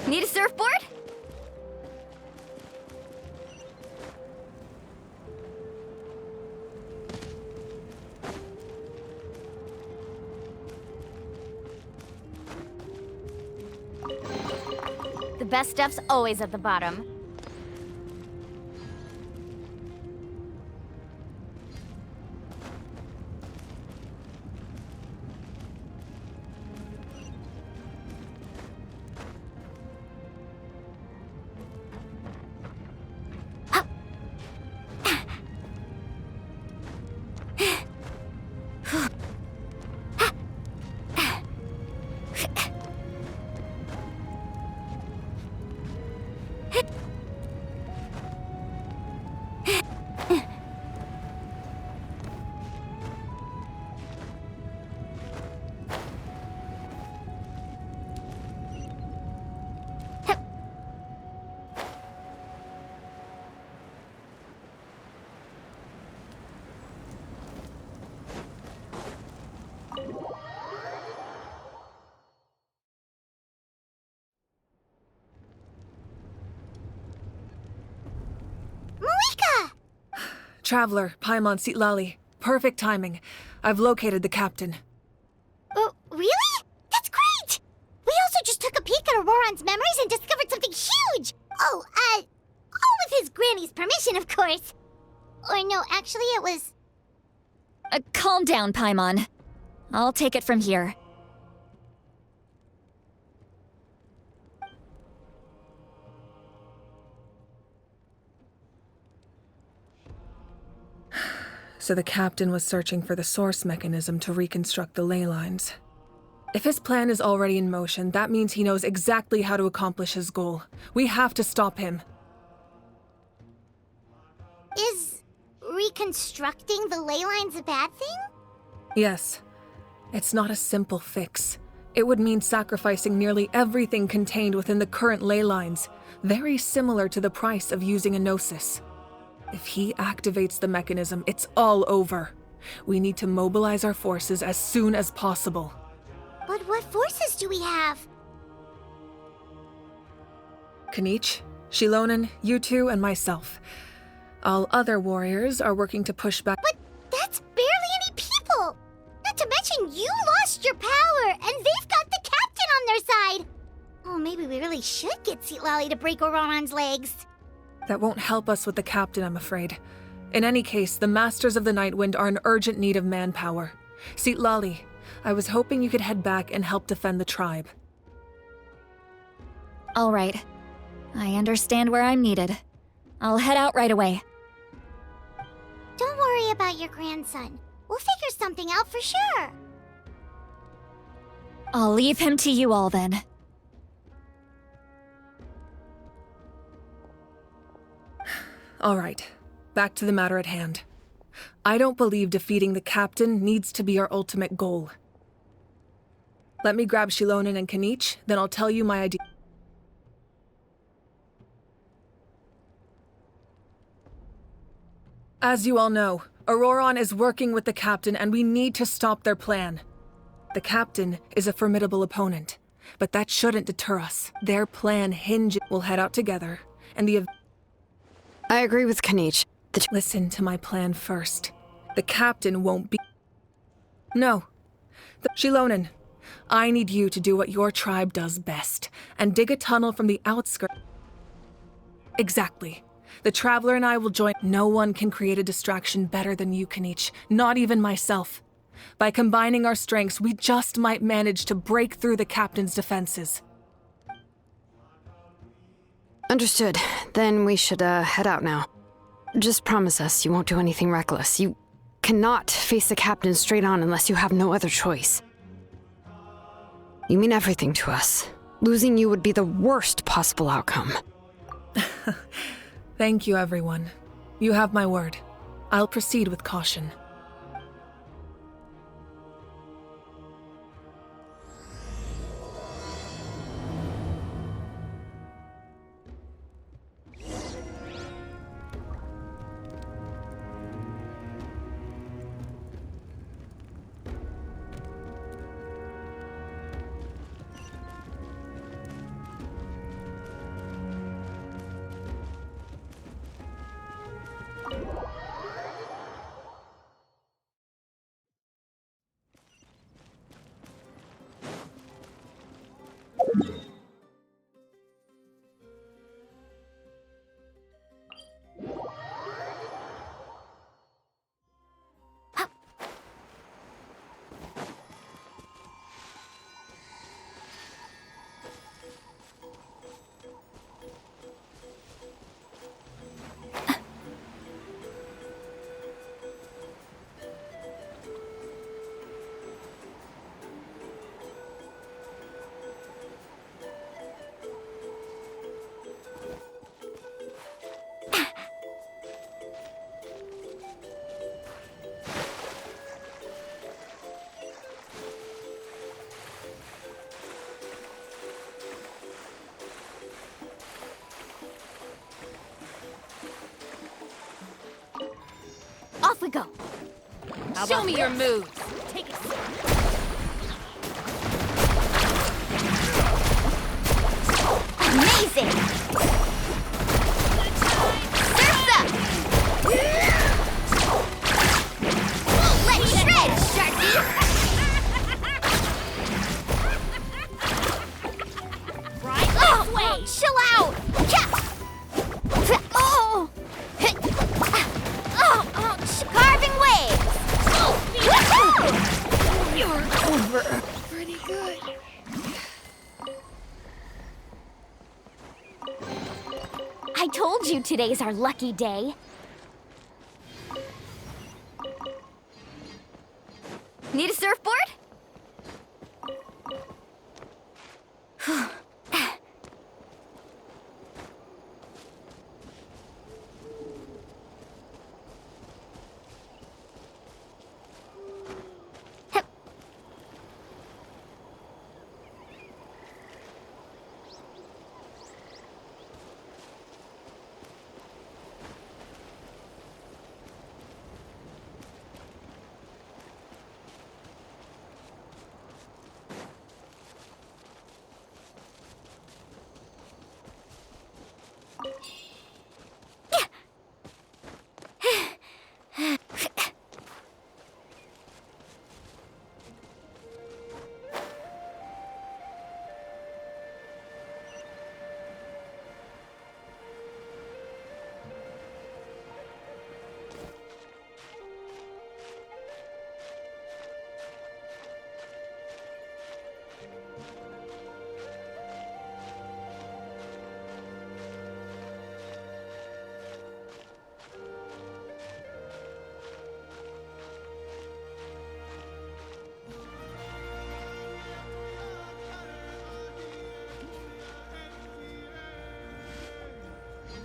Need a surfboard? The best stuff's always at the bottom. Traveler, Paimon Sitlali. Perfect timing. I've located the captain. Oh, really? That's great! We also just took a peek at Auroran's memories and discovered something huge! Oh, all with his granny's permission, of course. Or no, actually it was... Calm down, Paimon. I'll take it from here. So the captain was searching for the source mechanism to reconstruct the ley lines. If his plan is already in motion, that means he knows exactly how to accomplish his goal. We have to stop him. Is reconstructing the ley lines a bad thing? Yes. It's not a simple fix. It would mean sacrificing nearly everything contained within the current ley lines, very similar to the price of using a gnosis. If he activates the mechanism, it's all over. We need to mobilize our forces as soon as possible. But what forces do we have? Kanich, Shilonen, you two, and myself. All other warriors are working to push back. But that's barely any people! Not to mention you lost your power, and they've got the captain on their side! Oh, maybe we really should get Sitlali to break Auroran's legs. That won't help us with the captain, I'm afraid. In any case, the Masters of the Nightwind are in urgent need of manpower. Sitlali, I was hoping you could head back and help defend the tribe. All right. I understand where I'm needed. I'll head out right away. Don't worry about your grandson. We'll figure something out for sure. I'll leave him to you all then. All right, back to the matter at hand. I don't believe defeating the captain needs to be our ultimate goal. Let me grab Shilonen and Kanich, then I'll tell you my idea. As you all know, Auroran is working with the captain and we need to stop their plan. The captain is a formidable opponent, but that shouldn't deter us. Their plan hinges. We'll head out together, and the I agree with Kanich. Listen to my plan first. The captain won't be... No. Shilonen, I need you to do what your tribe does best, and dig a tunnel from the outskirts. Exactly. The Traveler and I will join. No one can create a distraction better than you, Kanich, not even myself. By combining our strengths, we just might manage to break through the captain's defenses. Understood. Then we should, head out now. Just promise us you won't do anything reckless. You cannot face the captain straight on unless you have no other choice. You mean everything to us. Losing you would be the worst possible outcome. Thank you, everyone. You have my word. I'll proceed with caution. off we go. Show me your moves. Take it. Amazing! Surf's up! Let's shred, Sharky! Right this way! Chill out! Oh! Carving waves! You're over. Pretty good. I told you today's our lucky day. Need a surfboard?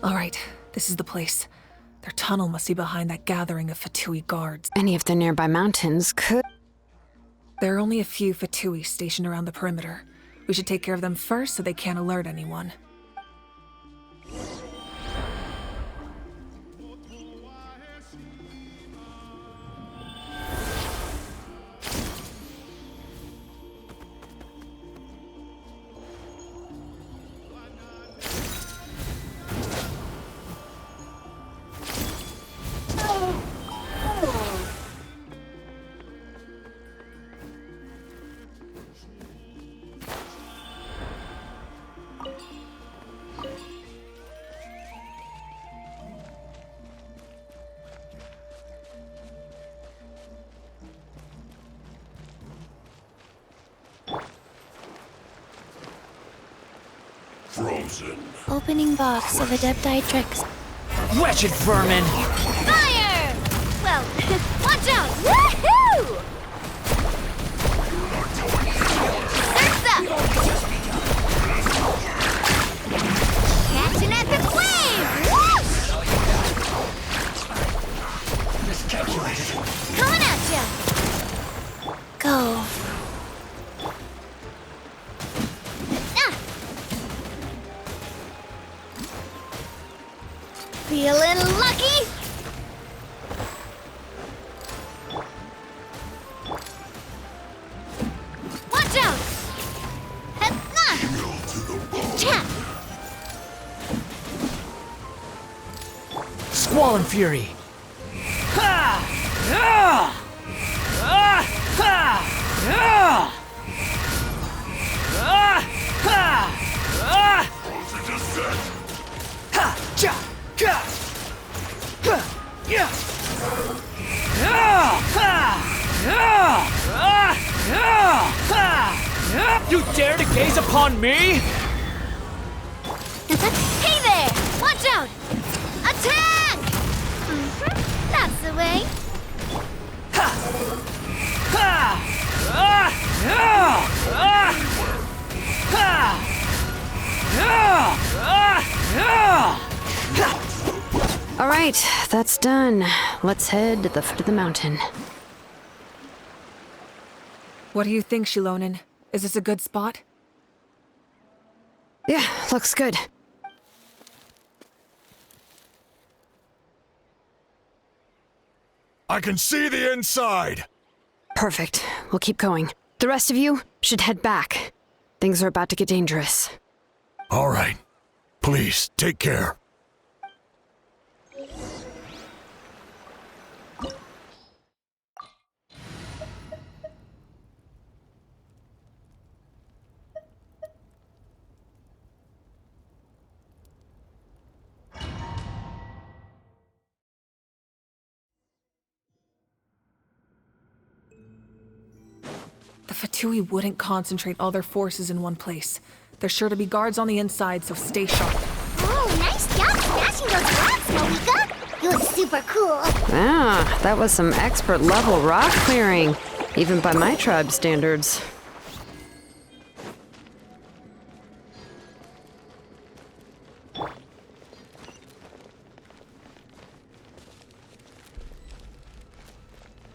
All right, this is the place. Their tunnel must be behind that gathering of Fatui guards. Any of the nearby mountains could. There are only a few Fatui stationed around the perimeter. We should take care of them first so they can't alert anyone. Frozen. Opening box of Adepti tricks. Wretched vermin! Fire! Well, watch out! Woohoo! Surf's up! Catch an epic wave! Whoosh! Coming at ya! Go. Feeling lucky? Watch out! Chat! Squall and Fury! Ha! Ah! Ah! Ha! Ah! Ah! Ha! Ah! Ha! Cha! Ka! Ha! Yeah! Ah! Ha! Ah! Ah! Ah! Ha! Ah! You dare to gaze upon me? Hey there! Watch out! Attack! That's the way. Ha! Ha! Ah! Ah! Ah! Ha! Ah! Ah! Ah! All right, that's done. Let's head to the foot of the mountain. What do you think, Shilonen? Is this a good spot? Yeah, looks good. I can see the inside! Perfect. We'll keep going. The rest of you should head back. Things are about to get dangerous. All right. Please, take care. The Fatui wouldn't concentrate all their forces in one place. There's sure to be guards on the inside, so stay sharp. Oh, nice job smashing those rocks, Moika! You look super cool. Ah, that was some expert level rock clearing, even by my tribe's standards.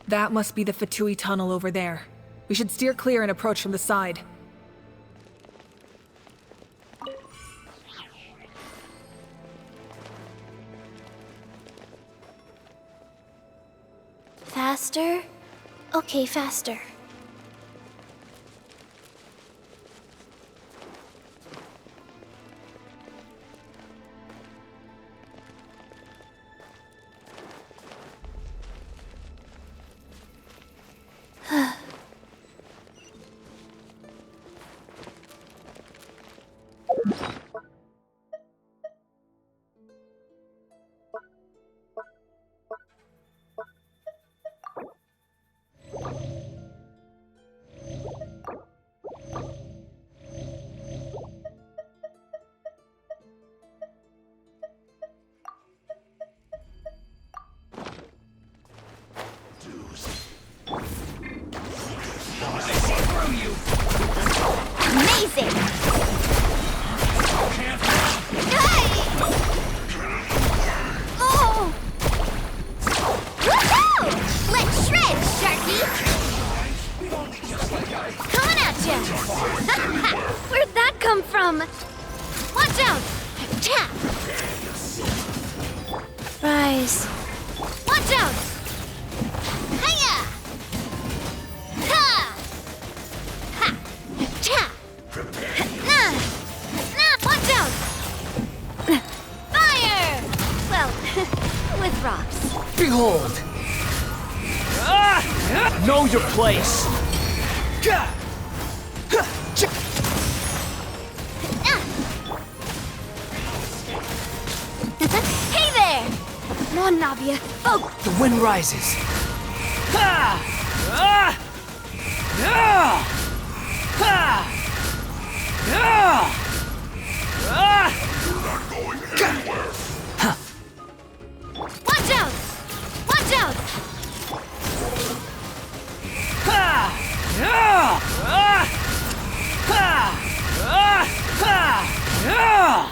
That must be the Fatui tunnel over there. We should steer clear and approach from the side. Faster? Okay, faster. Amazing! Oh! Woohoo! Let's shred, Sharky! Coming at ya! Where'd that come from? Watch out! Tap! Rise. Watch out! Hiya! Ha! Ha! Cha! Nah! Nah! Watch out! Fire! Well, with rocks. Behold! Know your place! Hey there! Come on, Navia. Oh! The wind rises. Watch out! Watch out!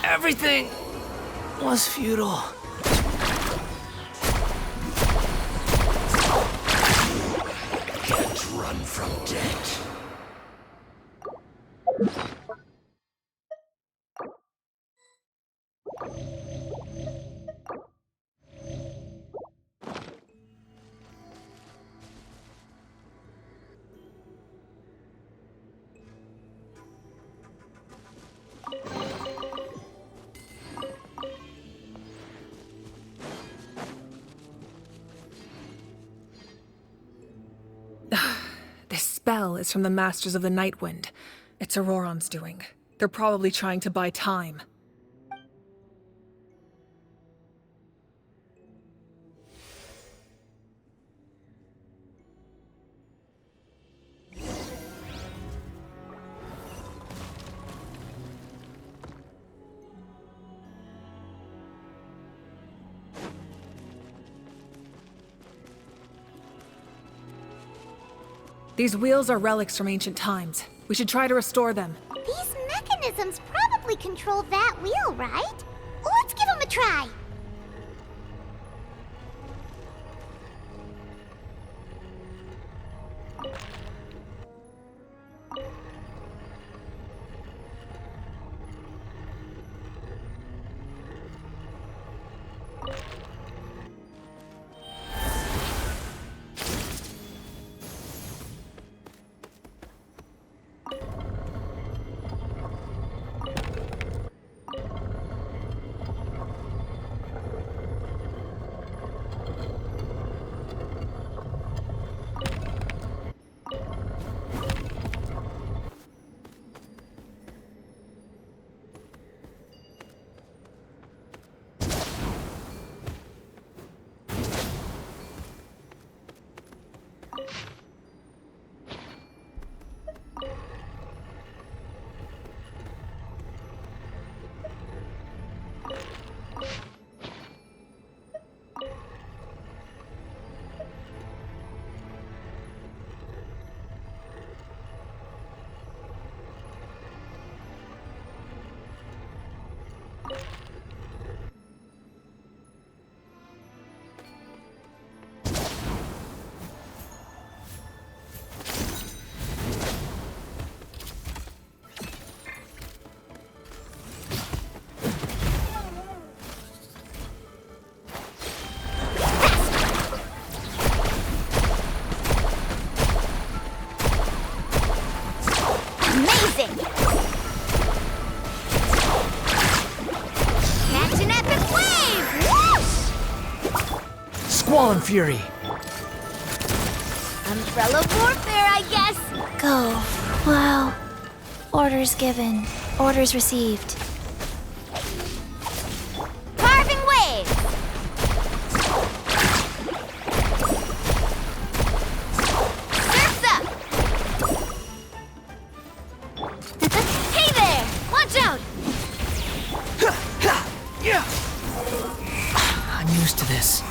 Everything was futile. Can't run from death. This spell is from the Masters of the Night Wind. It's Auroron's doing. They're probably trying to buy time. These wheels are relics from ancient times. We should try to restore them. These mechanisms probably control that wheel, right? Let's give them a try. Swollen Fury. Umbrella warfare, I guess. Go. Wow. Orders given. Orders received. Carving wave. Surf's up. Hey there! Watch out! I'm used to this.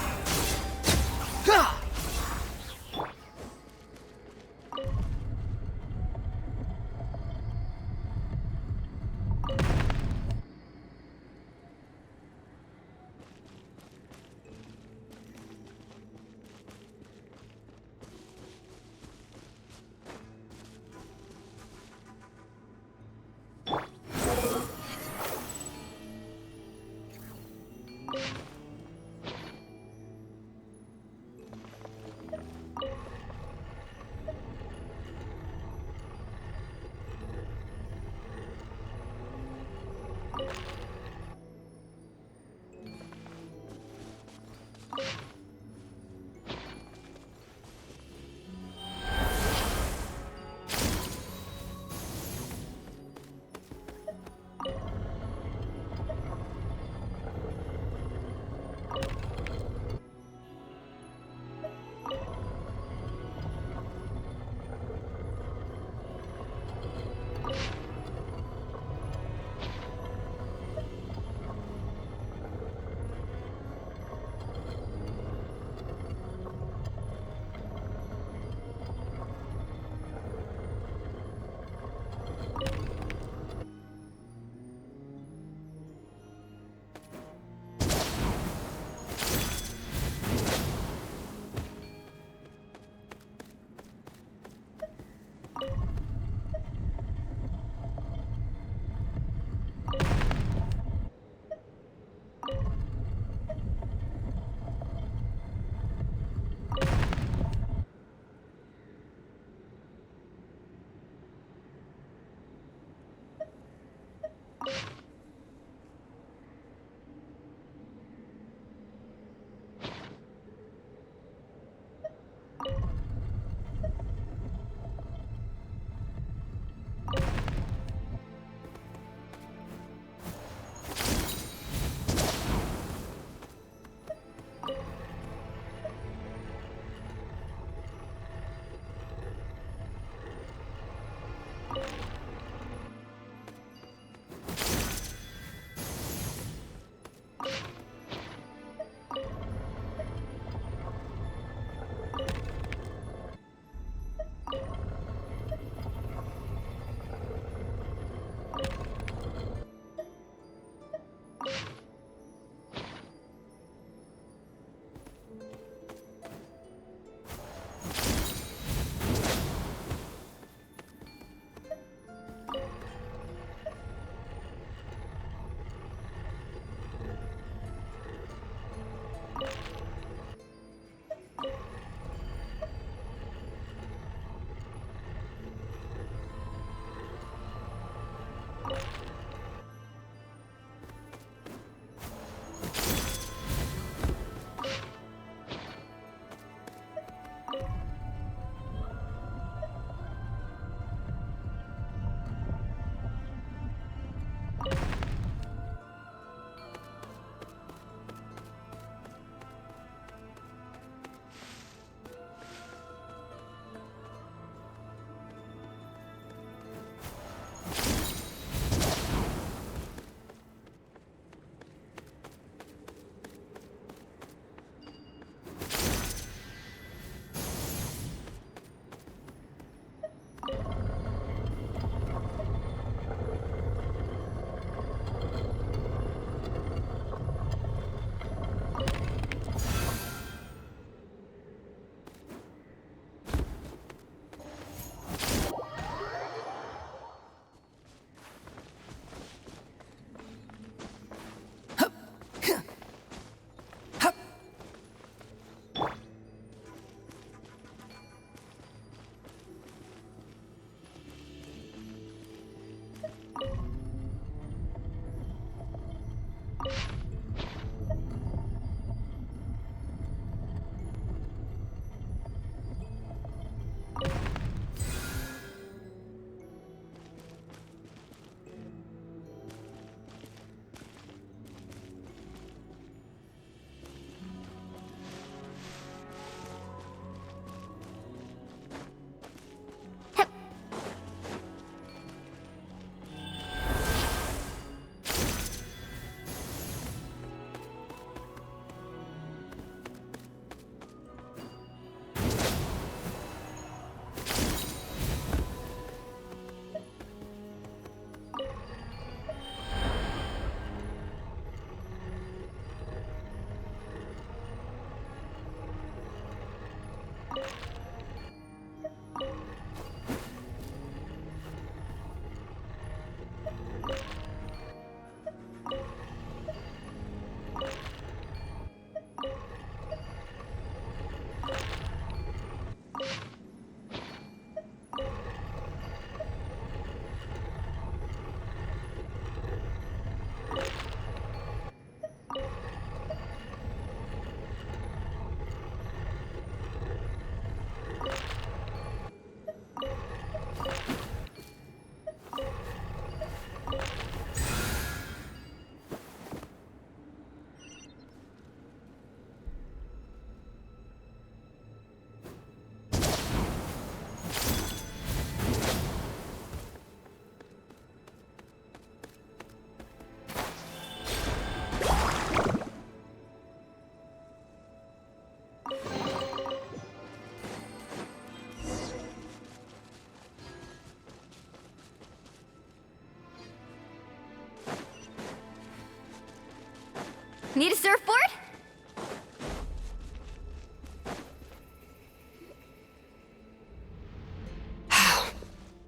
Need a surfboard?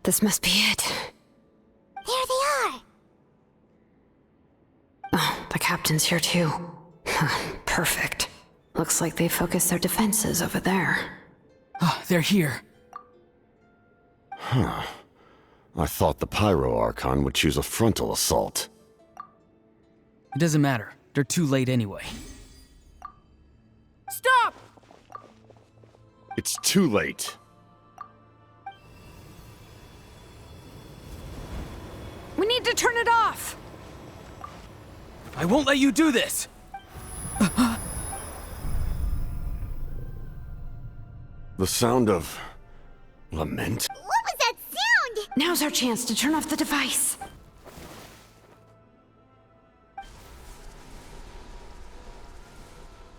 This must be it. There they are! Oh, the captain's here too. Perfect. Looks like they focused their defenses over there. Oh, they're here. I thought the Pyro Archon would choose a frontal assault. It doesn't matter. They're too late anyway. Stop! It's too late. We need to turn it off! I won't let you do this! The sound of lament? What was that sound? Now's our chance to turn off the device.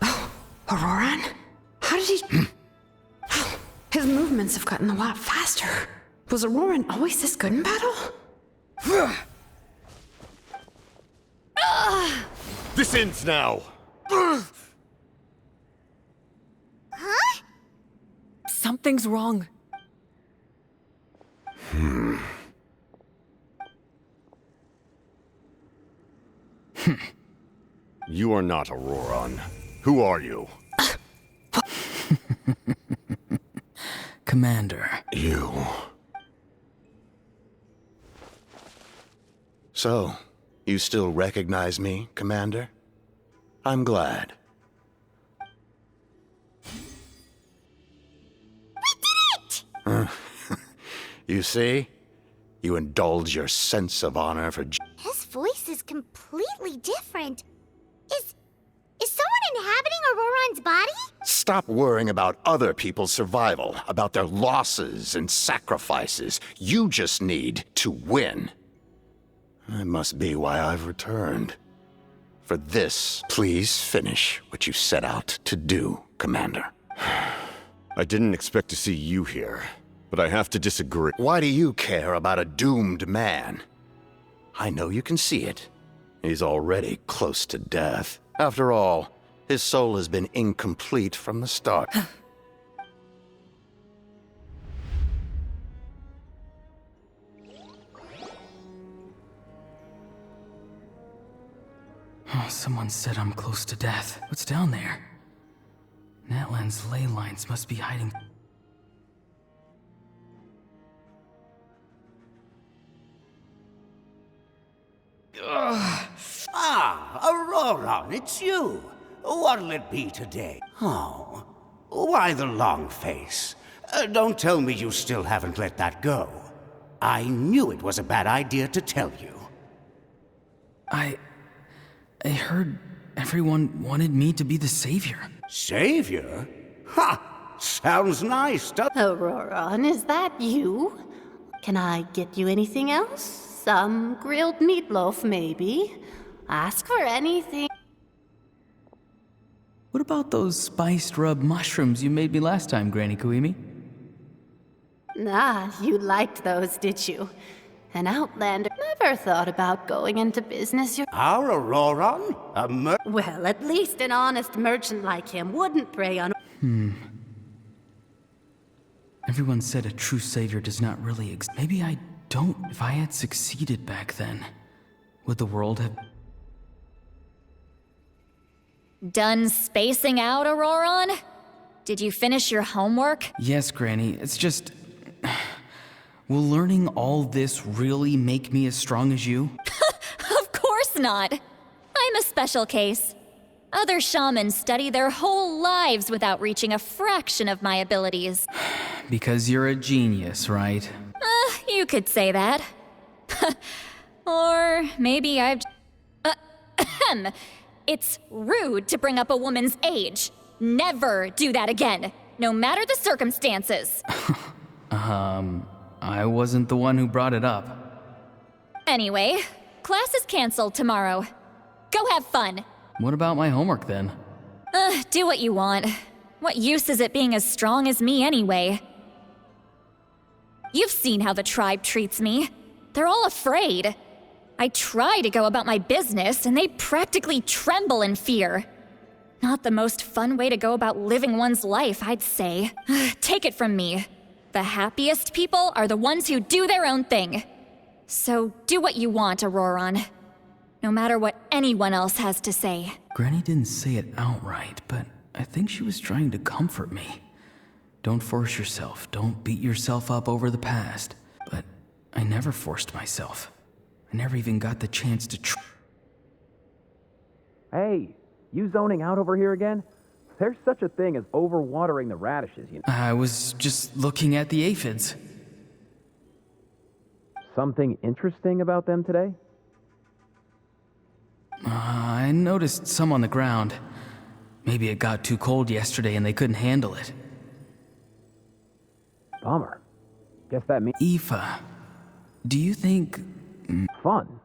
Oh, Auroran? How did he... His movements have gotten a lot faster. Was Auroran always this good in battle? This ends now! Huh? Something's wrong. You are not Auroran. Who are you? Commander. You. So, you still recognize me, Commander? I'm glad. You see? You indulge your sense of honor for His voice is completely different. Is someone inhabiting Auroran's body? Stop worrying about other people's survival, about their losses and sacrifices. You just need to win. That must be why I've returned. For this, please finish what you set out to do, Commander. I didn't expect to see you here, but I have to disagree. Why do you care about a doomed man? I know you can see it. He's already close to death. After all, his soul has been incomplete from the start. Oh, someone said I'm close to death. What's down there? Natlan's ley lines must be hiding... Ah, Auroran, it's you. What'll it be today? Oh, why the long face? Don't tell me you still haven't let that go. I knew it was a bad idea to tell you. I heard everyone wanted me to be the savior. Savior? Ha! Sounds nice, doesn't it? Auroran, is that you? Can I get you anything else? Some grilled meatloaf, maybe? Ask for anything. What about those spiced rub mushrooms you made me last time, Granny Kuimi? Ah, you liked those, did you? An outlander never thought about going into business. Our Auroran? Well, at least an honest merchant like him wouldn't prey on... Everyone said a true savior does not really exist. Maybe I don't. If I had succeeded back then, would the world have... Done spacing out, Auroran? Did you finish your homework? Yes, Granny. It's just... Will learning all this really make me as strong as you? Of course not. I'm a special case. Other shamans study their whole lives without reaching a fraction of my abilities. Because you're a genius, right? You could say that. Or maybe I've... It's rude to bring up a woman's age. Never do that again, no matter the circumstances. I wasn't the one who brought it up. Anyway, class is canceled tomorrow. Go have fun. What about my homework then? Do what you want. What use is it being as strong as me anyway? You've seen how the tribe treats me. They're all afraid. I try to go about my business, and they practically tremble in fear. Not the most fun way to go about living one's life, I'd say. Take it from me. The happiest people are the ones who do their own thing. So do what you want, Auroron. No matter what anyone else has to say. Granny didn't say it outright, but I think she was trying to comfort me. Don't force yourself. Don't beat yourself up over the past. But I never forced myself. I never even got the chance to try. Hey, you zoning out over here again? There's such a thing as overwatering the radishes, you know. I was just looking at the aphids. Something interesting about them today? I noticed some on the ground. Maybe it got too cold yesterday and they couldn't handle it. Bummer. Guess that means... Aoife, do you think... Fun?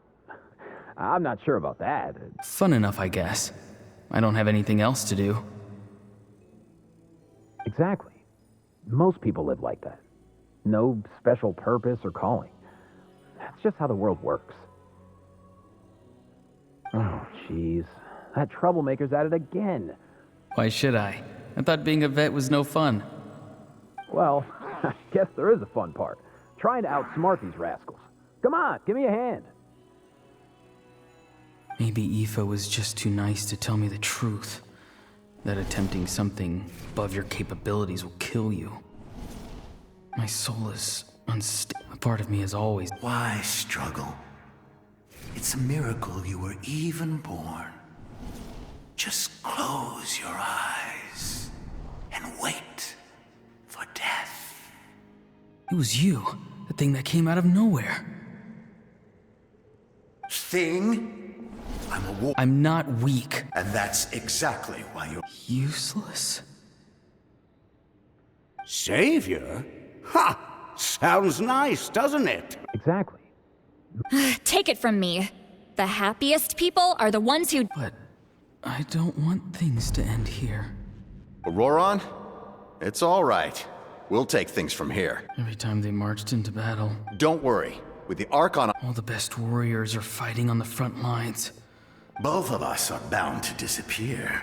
I'm not sure about that. Fun enough, I guess. I don't have anything else to do. Exactly. Most people live like that. No special purpose or calling. That's just how the world works. Oh, jeez. That troublemaker's at it again. Why should I? I thought being a vet was no fun. Well, I guess there is a fun part. Trying to outsmart these rascals. Come on, give me a hand. Maybe Aoife was just too nice to tell me the truth. That attempting something above your capabilities will kill you. My soul is unstable. A part of me is always... Why struggle? It's a miracle you were even born. Just close your eyes and wait for death. It was you, the thing that came out of nowhere. Thing? I'm not weak. And that's exactly why you're... Useless? Savior? Ha! Sounds nice, doesn't it? Exactly. Take it from me. The happiest people are the ones who... But I don't want things to end here. Auroron? It's all right. We'll take things from here. Every time they marched into battle... Don't worry. With the Archon... All the best warriors are fighting on the front lines. Both of us are bound to disappear.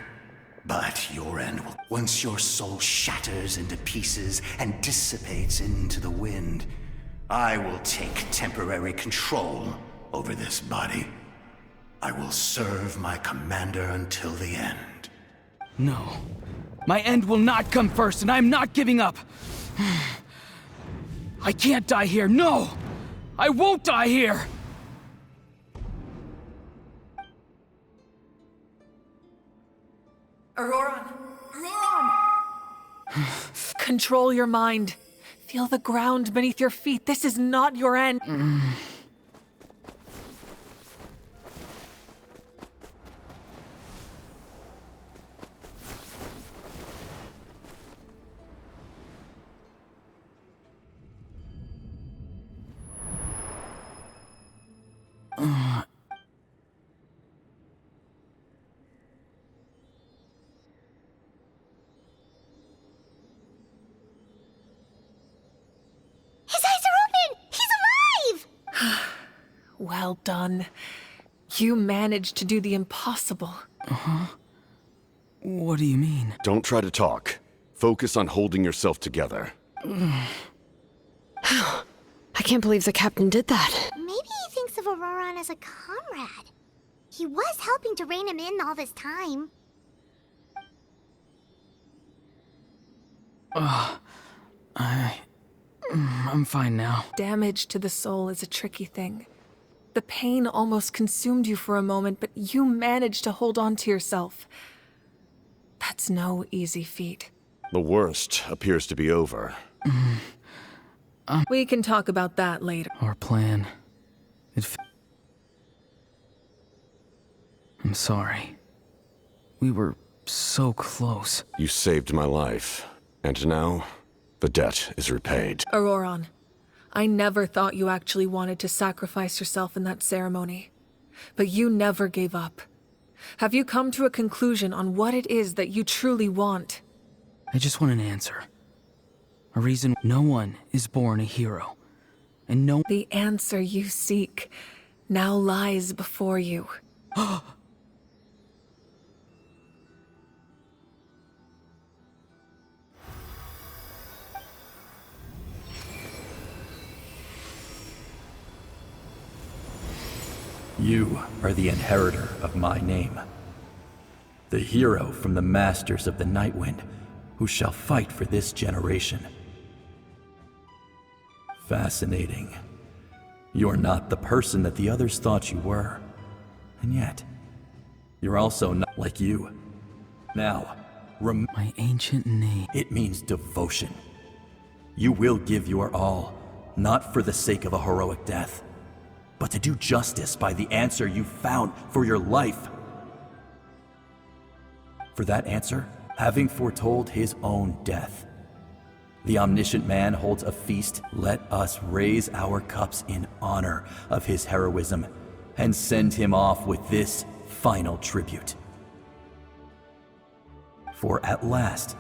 But your end will... Once your soul shatters into pieces and dissipates into the wind, I will take temporary control over this body. I will serve my commander until the end. No. My end will not come first, and I'm not giving up. I can't die here. No! I won't die here! Auroron! Control your mind. Feel the ground beneath your feet. This is not your end. Well done. You managed to do the impossible. Uh-huh. What do you mean? Don't try to talk. Focus on holding yourself together. I can't believe the captain did that. Maybe he thinks of Auroron as a comrade. He was helping to rein him in all this time. I'm fine now. Damage to the soul is a tricky thing. The pain almost consumed you for a moment, but you managed to hold on to yourself. That's no easy feat. The worst appears to be over. We can talk about that later. Our plan. I'm sorry. We were so close. You saved my life, and now the debt is repaid. Auroron, I never thought you actually wanted to sacrifice yourself in that ceremony. But you never gave up. Have you come to a conclusion on what it is that you truly want? I just want an answer. A reason no one is born a hero. And no... The answer you seek now lies before you. You are the inheritor of my name. The hero from the Masters of the Nightwind, who shall fight for this generation. Fascinating. You're not the person that the others thought you were. And yet, you're also not like you. Now, my ancient name. It means devotion. You will give your all, not for the sake of a heroic death, but to do justice by the answer you found for your life. For that answer, having foretold his own death. The omniscient man holds a feast. Let us raise our cups in honor of his heroism and send him off with this final tribute. For at last,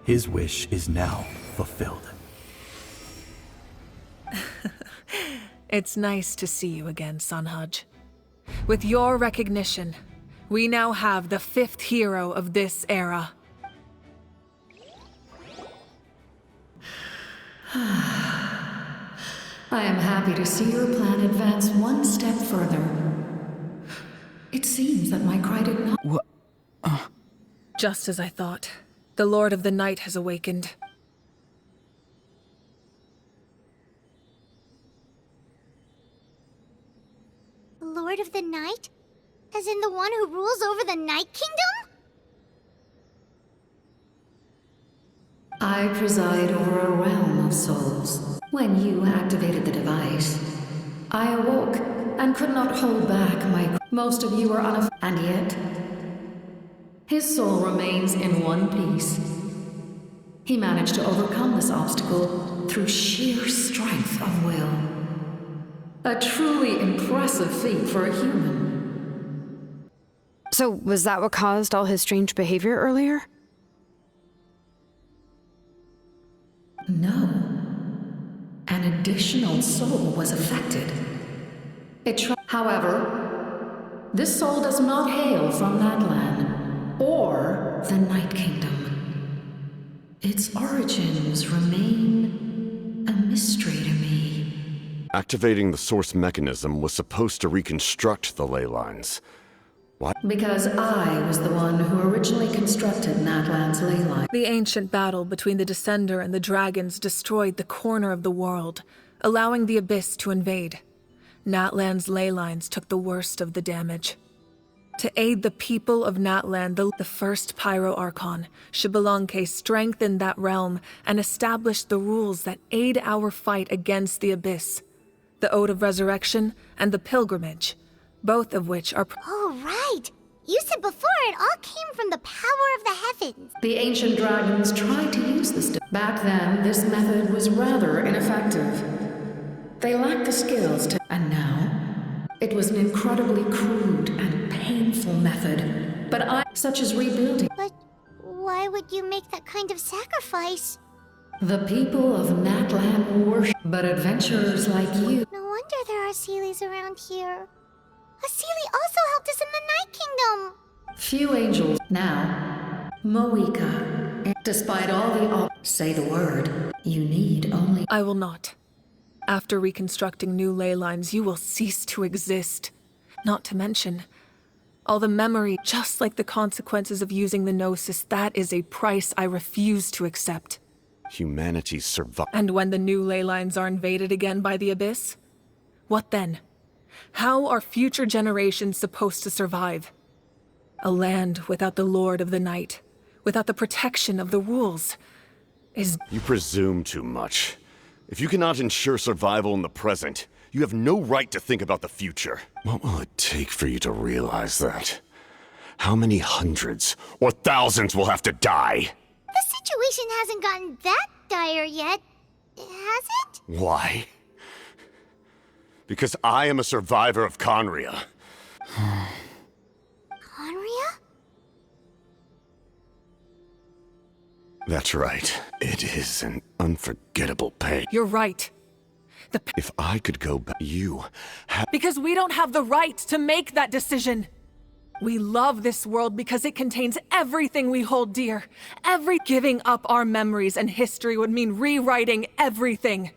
his wish is now fulfilled. It's nice to see you again, Sanhaj. With your recognition, we now have the 5th hero of this era. I am happy to see your plan advance one step further. It seems that my cry did not— What? Just as I thought. The Lord of the Night has awakened. Lord of the Night? As in the one who rules over the Night Kingdom? I preside over a realm of souls. When you activated the device, I awoke and could not hold back my— Most of you are and yet, his soul remains in one piece. He managed to overcome this obstacle through sheer strength of will. A truly impressive feat for a human. So, was that what caused all his strange behavior earlier? No. An additional soul was affected. However, this soul does not hail from that land, or the Night Kingdom. Its origins remain a mystery to me. Activating the source mechanism was supposed to reconstruct the ley lines. Why? Because I was the one who originally constructed Natlan's ley line. The ancient battle between the Descender and the dragons destroyed the corner of the world, allowing the Abyss to invade. Natlan's ley lines took the worst of the damage. To aid the people of Natlan, the first Pyro Archon, Xbalanque strengthened that realm and established the rules that aid our fight against the Abyss. The Ode of Resurrection and the Pilgrimage, both of which are— Oh, right! You said before it all came from the power of the heavens. The ancient dragons tried to use this. Back then, this method was rather ineffective. They lacked the skills to— And now, it was an incredibly crude and painful method. But such as rebuilding. But why would you make that kind of sacrifice? The people of Natlan worship, but adventurers like you— No wonder there are Seelies around here. A Seelie also helped us in the Night Kingdom! Few angels. Now, Moika, despite all the— Say the word. You need only— I will not. After reconstructing new ley lines, you will cease to exist. Not to mention, all the memory, just like the consequences of using the Gnosis, that is a price I refuse to accept. Humanity's survival. And when the new ley lines are invaded again by the Abyss? What then? How are future generations supposed to survive? A land without the Lord of the Night, without the protection of the rules, is— You presume too much. If you cannot ensure survival in the present, you have no right to think about the future. What will it take for you to realize that? How many hundreds or thousands will have to die? The situation hasn't gotten that dire yet, has it? Why? Because I am a survivor of Conria. Conria? That's right. It is an unforgettable pain. You're right. If I could go back, Because we don't have the right to make that decision. We love this world because it contains everything we hold dear. Giving up our memories and history would mean rewriting everything.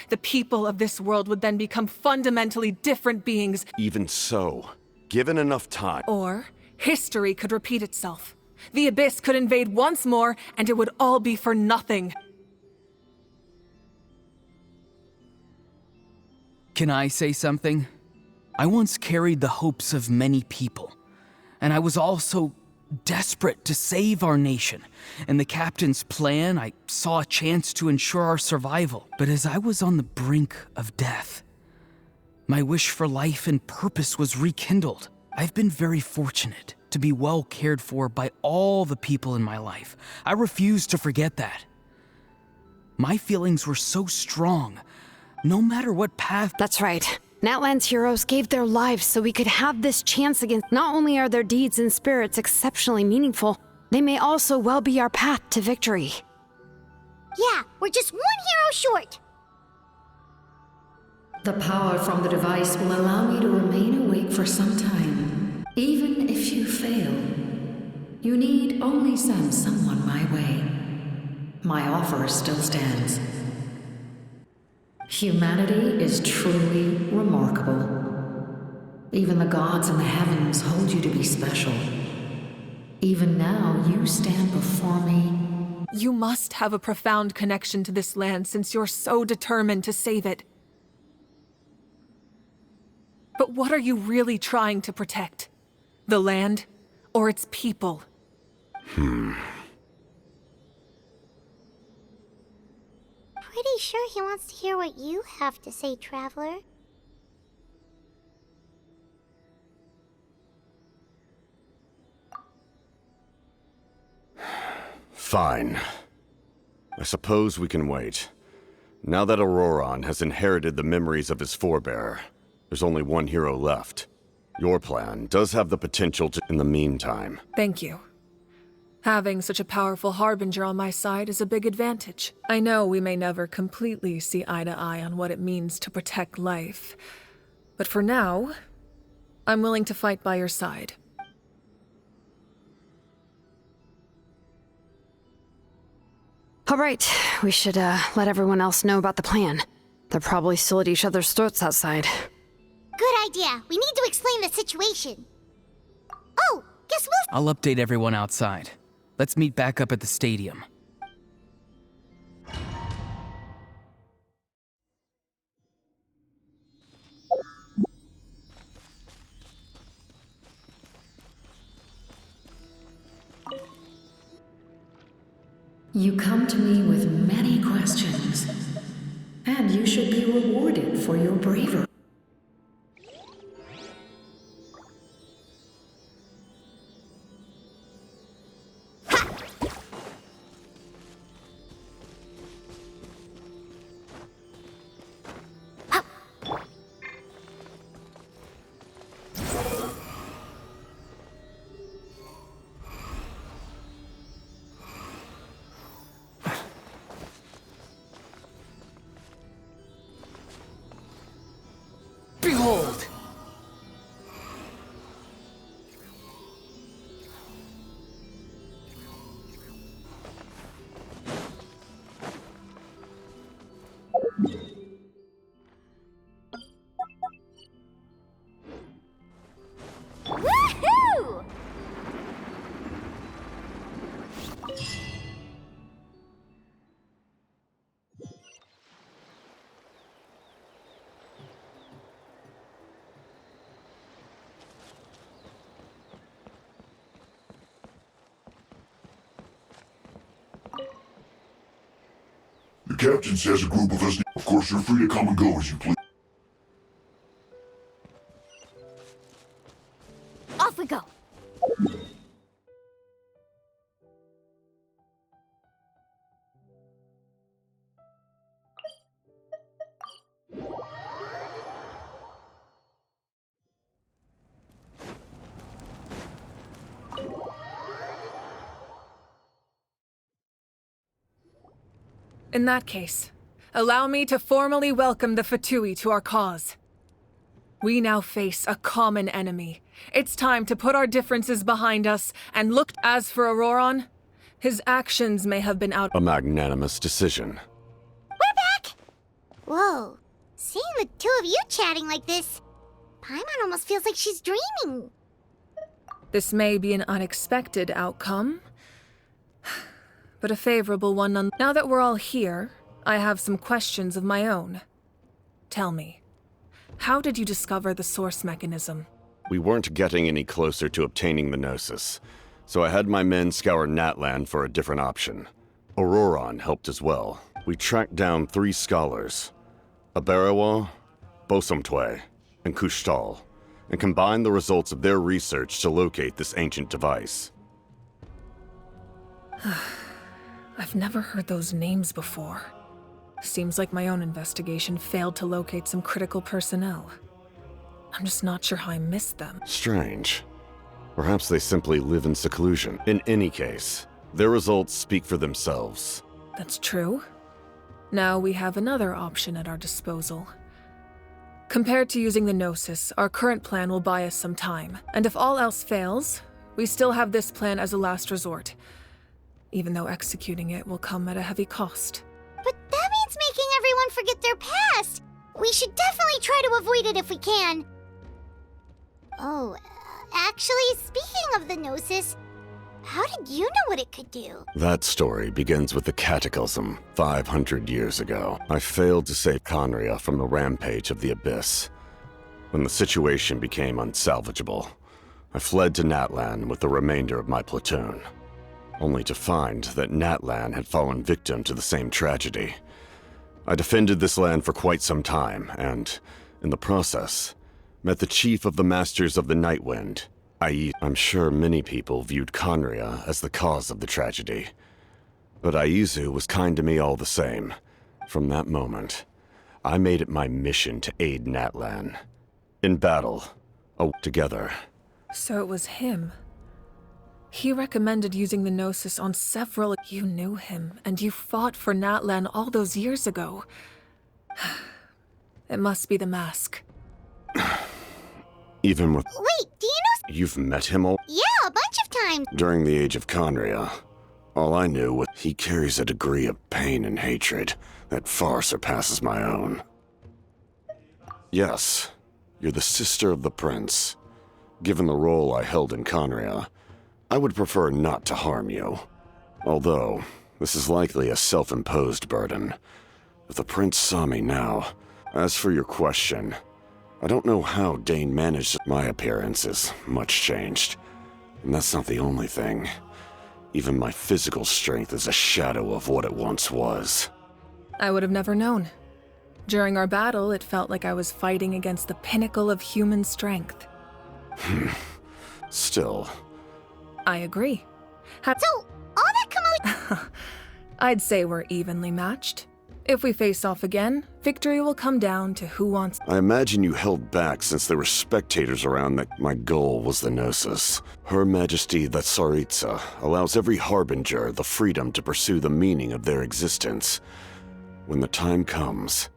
The people of this world would then become fundamentally different beings. Even so, given enough time. Or history could repeat itself. The Abyss could invade once more, and it would all be for nothing. Can I say something? I once carried the hopes of many people, and I was also desperate to save our nation. In the captain's plan, I saw a chance to ensure our survival. But as I was on the brink of death, my wish for life and purpose was rekindled. I've been very fortunate to be well cared for by all the people in my life. I refuse to forget that. My feelings were so strong, no matter what path. That's right. Natlan's heroes gave their lives so we could have this chance again. Not only are their deeds and spirits exceptionally meaningful, they may also well be our path to victory. Yeah, we're just one hero short. The power from the device will allow me to remain awake for some time. Even if you fail, you need only send someone my way. My offer still stands. Humanity is truly remarkable. Even the gods in the heavens hold you to be special. Even now, you stand before me. You must have a profound connection to this land since you're so determined to save it. But what are you really trying to protect? The land or its people? Pretty sure he wants to hear what you have to say, Traveler. Fine. I suppose we can wait. Now that Auroron has inherited the memories of his forebearer, there's only one hero left. Your plan does have the potential to, in the meantime. Thank you. Having such a powerful harbinger on my side is a big advantage. I know we may never completely see eye to eye on what it means to protect life, but for now, I'm willing to fight by your side. All right, we should let everyone else know about the plan. They're probably still at each other's throats outside. Good idea. We need to explain the situation. Oh, guess we'll... I'll update everyone outside. Let's meet back up at the stadium. You come to me with many questions, and you should be rewarded for your bravery. Behold! Woohoo! The captain says a group of us... Of course, you're free to come and go as you please. Off we go. In that case, allow me to formally welcome the Fatui to our cause. We now face a common enemy. It's time to put our differences behind us and look. As for Auroron, his actions may have been out. A magnanimous decision. We're back! Whoa. Seeing the two of you chatting like this, Paimon almost feels like she's dreaming. This may be an unexpected outcome, but a favorable one now that we're all here, I have some questions of my own. Tell me, how did you discover the source mechanism? We weren't getting any closer to obtaining the Gnosis, so I had my men scour Natlan for a different option. Auroron helped as well. We tracked down 3 scholars, Aberawa, Bosomtwe, and Kushtal, and combined the results of their research to locate this ancient device. I've never heard those names before. Seems like my own investigation failed to locate some critical personnel. I'm just not sure how I missed them. Strange. Perhaps they simply live in seclusion. In any case, their results speak for themselves. That's true. Now we have another option at our disposal. Compared to using the Gnosis, our current plan will buy us some time. And if all else fails, we still have this plan as a last resort. Even though executing it will come at a heavy cost. But that means making everyone forget their past! We should definitely try to avoid it if we can. Oh, actually, speaking of the Gnosis, how did you know what it could do? That story begins with the Cataclysm 500 years ago. I failed to save Conria from the rampage of the Abyss. When the situation became unsalvageable, I fled to Natlan with the remainder of my platoon, only to find that Natlan had fallen victim to the same tragedy. I defended this land for quite some time, and, in the process, met the chief of the Masters of the Nightwind. I'm sure many people viewed Conria as the cause of the tragedy, but Aizu was kind to me all the same. From that moment, I made it my mission to aid Natlan. In battle, together. So it was him. He recommended using the Gnosis on several. You knew him, and you fought for Natlan all those years ago. It must be the mask. Even with. Wait, do you know? You've met him all? Yeah, a bunch of times. During the age of Conria, all I knew was he carries a degree of pain and hatred that far surpasses my own. Yes, you're the sister of the prince. Given the role I held in Conria, I would prefer not to harm you. Although, this is likely a self-imposed burden. If the prince saw me now. As for your question, I don't know how Dane managed. My appearance is much changed. And that's not the only thing. Even my physical strength is a shadow of what it once was. I would have never known. During our battle, it felt like I was fighting against the pinnacle of human strength. Still. I agree. So, all that commotion... I'd say we're evenly matched. If we face off again, victory will come down to who wants... I imagine you held back since there were spectators around that my goal was the Gnosis. Her Majesty the Tsaritsa allows every harbinger the freedom to pursue the meaning of their existence. When the time comes,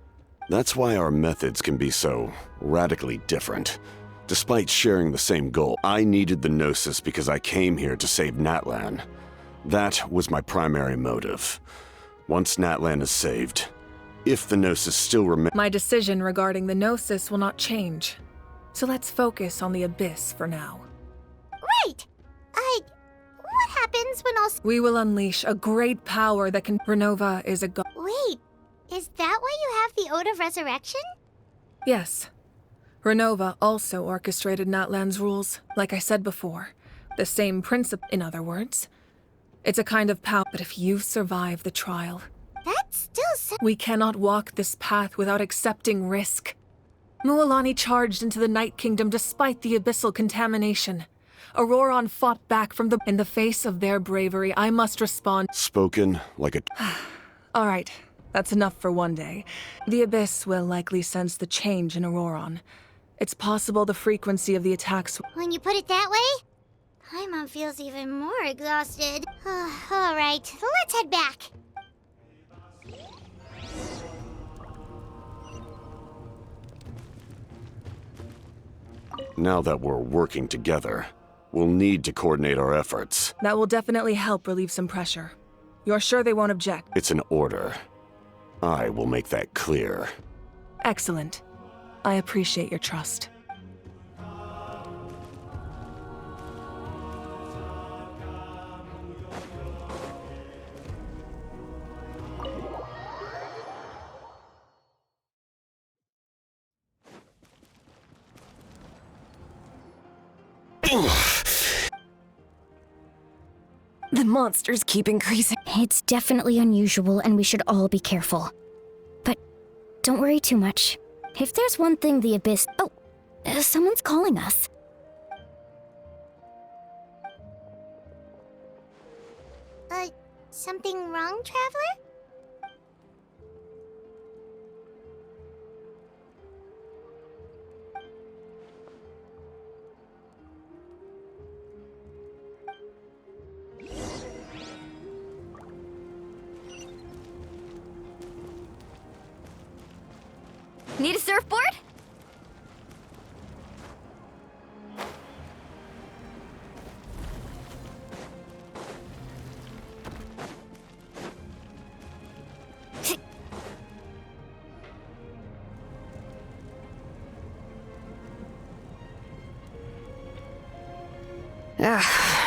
that's why our methods can be so radically different. Despite sharing the same goal, I needed the Gnosis because I came here to save Natlan. That was my primary motive. Once Natlan is saved, if the Gnosis still remains... My decision regarding the Gnosis will not change. So let's focus on the Abyss for now. Right! What happens when all... We will unleash a great power that can... Renova is a god... Wait, is that why you have the Ode of Resurrection? Yes. Renova also orchestrated Natlan's rules, like I said before. The same principle, in other words. It's a kind of power, but if you survive the trial... That's still we cannot walk this path without accepting risk. Mualani charged into the Night Kingdom despite the abyssal contamination. Auroron fought back from the... In the face of their bravery, I must respond... Spoken like a... All right, that's enough for one day. The Abyss will likely sense the change in Auroron. It's possible the frequency of the attacks... When you put it that way, Paimon feels even more exhausted. All right, let's head back. Now that we're working together, we'll need to coordinate our efforts. That will definitely help relieve some pressure. You're sure they won't object? It's an order. I will make that clear. Excellent. I appreciate your trust. The monsters keep increasing. It's definitely unusual, and we should all be careful. But don't worry too much. If there's one thing the Abyss... Oh, someone's calling us. Something wrong, Traveler? Need a surfboard?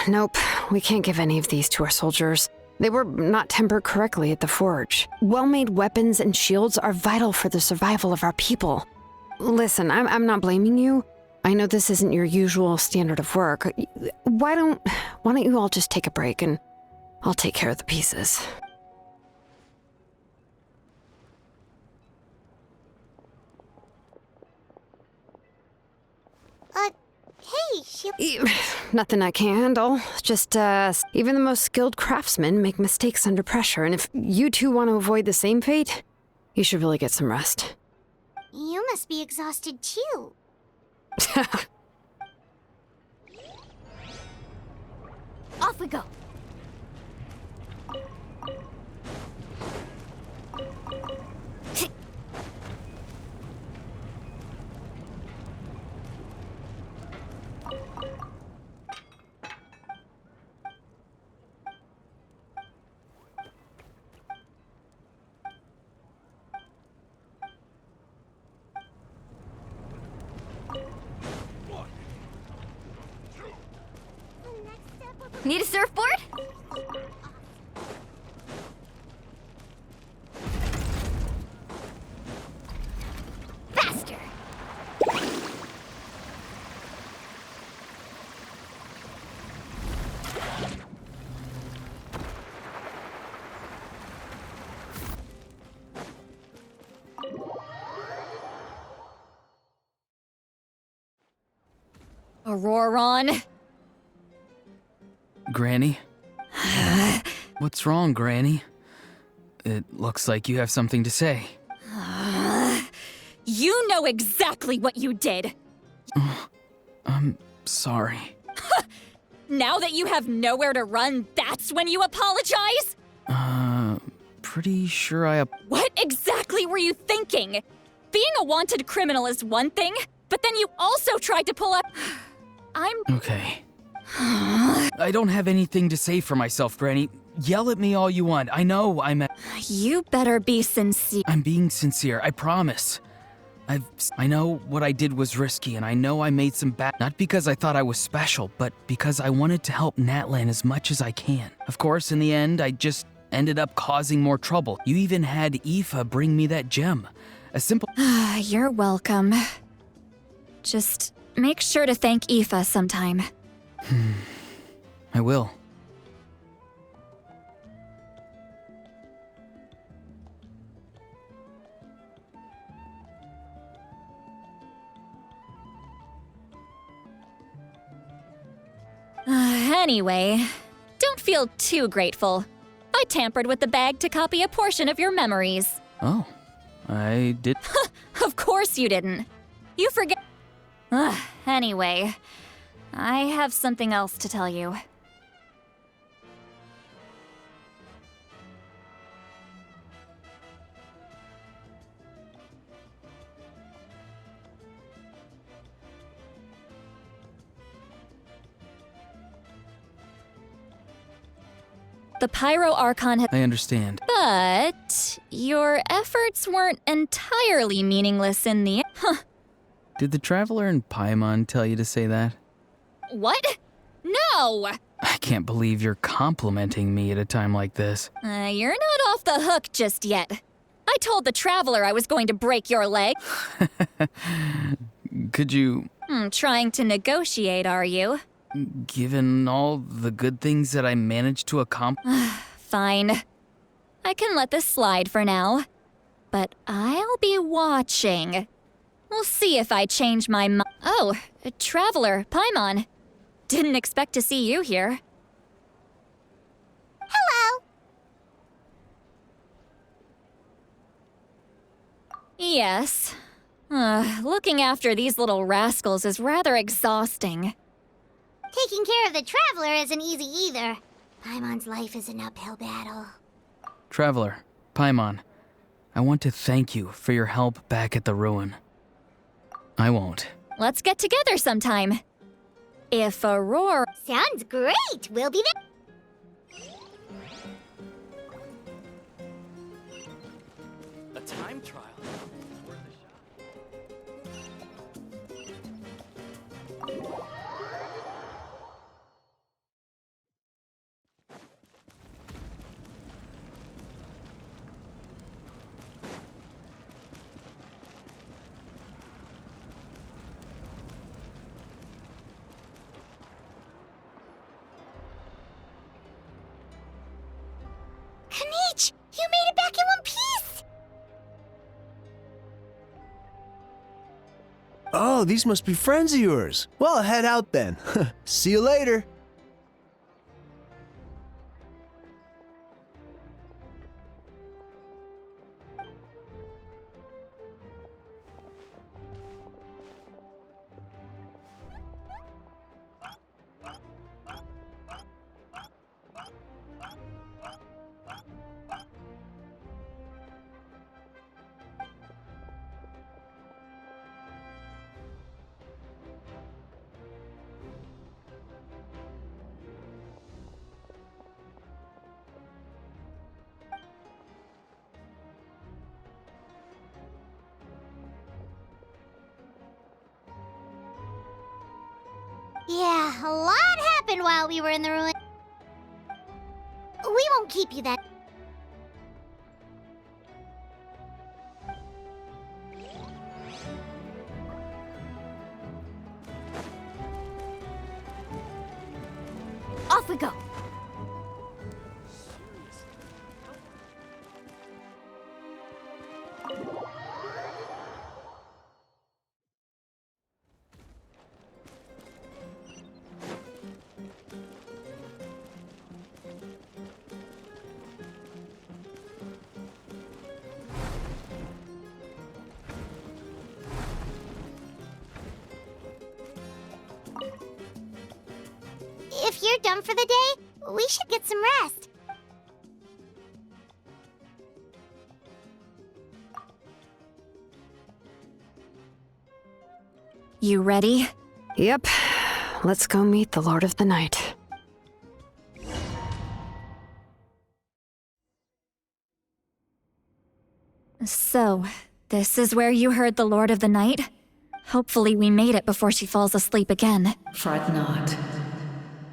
Nope. We can't give any of these to our soldiers. They were not tempered correctly at the forge. Well-made weapons and shields are vital for the survival of our people. Listen, I'm not blaming you. I know this isn't your usual standard of work. Why don't you all just take a break and I'll take care of the pieces. Hey, Nothing I can handle. Just, even the most skilled craftsmen make mistakes under pressure, and if you two want to avoid the same fate, you should really get some rest. You must be exhausted too. Off we go. Need a surfboard? Faster! Auroron? Granny? What's wrong, Granny? It looks like you have something to say. You know exactly what you did! I'm sorry. Now that you have nowhere to run, that's when you apologize? Pretty sure What exactly were you thinking? Being a wanted criminal is one thing, but then you also tried to pull up... Okay. I don't have anything to say for myself, Granny. Yell at me all you want. I know You better be sincere. I'm being sincere, I promise. I know what I did was risky, and I know I made some not because I thought I was special, but because I wanted to help Natlan as much as I can. Of course, in the end, I just ended up causing more trouble. You even had Aoife bring me that gem. A simple... You're welcome. Just make sure to thank Aoife sometime. I will. Anyway, don't feel too grateful. I tampered with the bag to copy a portion of your memories. Oh, I did. Of course you didn't. You forget. Anyway, I have something else to tell you. The Pyro Archon had. I understand. But your efforts weren't entirely meaningless in the. Huh. Did the Traveler in Paimon tell you to say that? What? No! I can't believe you're complimenting me at a time like this. You're not off the hook just yet. I told the Traveler I was going to break your leg. Could you... Trying to negotiate, are you? Given all the good things that I managed to accomplish... Fine. I can let this slide for now. But I'll be watching. We'll see if I change my mind. Oh, Traveler, Paimon. Didn't expect to see you here. Hello! Yes. Looking after these little rascals is rather exhausting. Taking care of the Traveler isn't easy either. Paimon's life is an uphill battle. Traveler, Paimon, I want to thank you for your help back at the ruin. I won't. Let's get together sometime. If Aurora... Sounds great! We'll be there. A time trial? Kanich! You made it back in one piece! Oh, these must be friends of yours. Well, head out then. See you later. Yeah, a lot happened while we were in the ruin. We won't keep you that. Off we go. If you're done for the day, we should get some rest. You ready? Yep. Let's go meet the Lord of the Night. So, this is where you heard the Lord of the Night? Hopefully we made it before she falls asleep again. Fret not.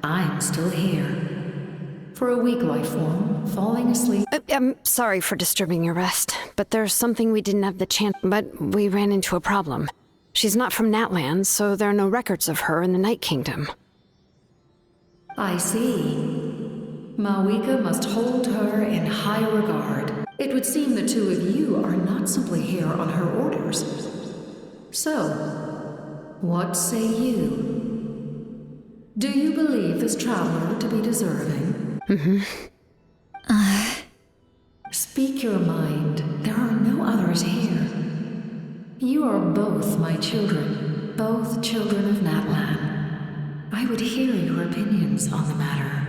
I'm still here. For a weak life form, falling asleep. I'm sorry for disturbing your rest, but there's something we didn't have the chance. But we ran into a problem. She's not from Natland, so there are no records of her in the Night Kingdom. I see. Mawika must hold her in high regard. It would seem the two of you are not simply here on her orders. So, what say you? Do you believe this traveler to be deserving? Speak your mind. There are no others here. You are both my children, both children of Natlan. I would hear your opinions on the matter.